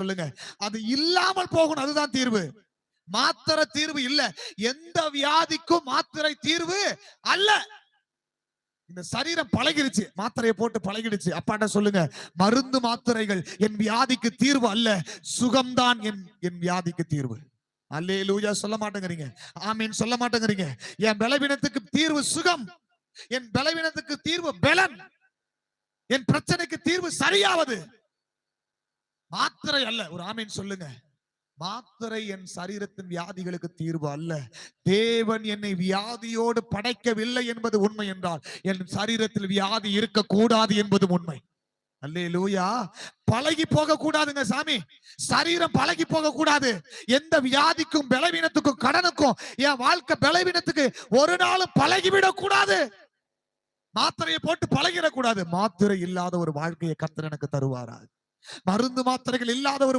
சொல்லுங்க. அது இல்லாமல் போகணும், அதுதான் தீர்வு. மாத்திரை தீர்வு இல்ல. எந்த வியாதிக்கும் மாத்திரை தீர்வு அல்ல. இந்த சரீரம் பழகிடுச்சு, மாத்திரையை போட்டு பழகிடுச்சு. அப்பாட்ட சொல்லுங்க, மருந்து மாத்திரைகள் என் வியாதிக்கு தீர்வு அல்ல, சுகம்தான் என் வியாதிக்கு தீர்வு. அல்லேலூயா சொல்ல மாட்டேங்கிறீங்க, ஆமீன் சொல்ல மாட்டேங்கிறீங்க. என் பலவீனத்துக்கு தீர்வு சுகம், என் பலவீனத்துக்கு தீர்வு பலன், என் பிரச்சனைக்கு தீர்வு சரியாவது, மாத்திரை அல்ல. ஒரு ஆமீன் சொல்லுங்க. மாத்திரை என் சரீரத்தின் வியாதிகளுக்கு தீர்வு அல்ல. தேவன் என்னை வியாதியோடு படைக்கவில்லை என்பது உண்மை என்றால் என் சரீரத்தில் வியாதி இருக்கக்கூடாது என்பது உண்மை. அல்லேலூயா. பழகி போக கூடாதுங்க சாமி, சரீரம் பழகி போக கூடாது. எந்த வியாதிக்கும் பலவீனத்துக்கும் கடனுக்கும் என் வாழ்க்கை பலவீனத்துக்கு ஒரு நாளும் பழகிவிடக் கூடாது. மாத்திரையை போட்டு பழகிடக்கூடாது. மாத்திரை இல்லாத ஒரு வாழ்க்கையை கர்த்தர் எனக்கு தருவாரா? மருந்து மாத்திரைகள் இல்லாத ஒரு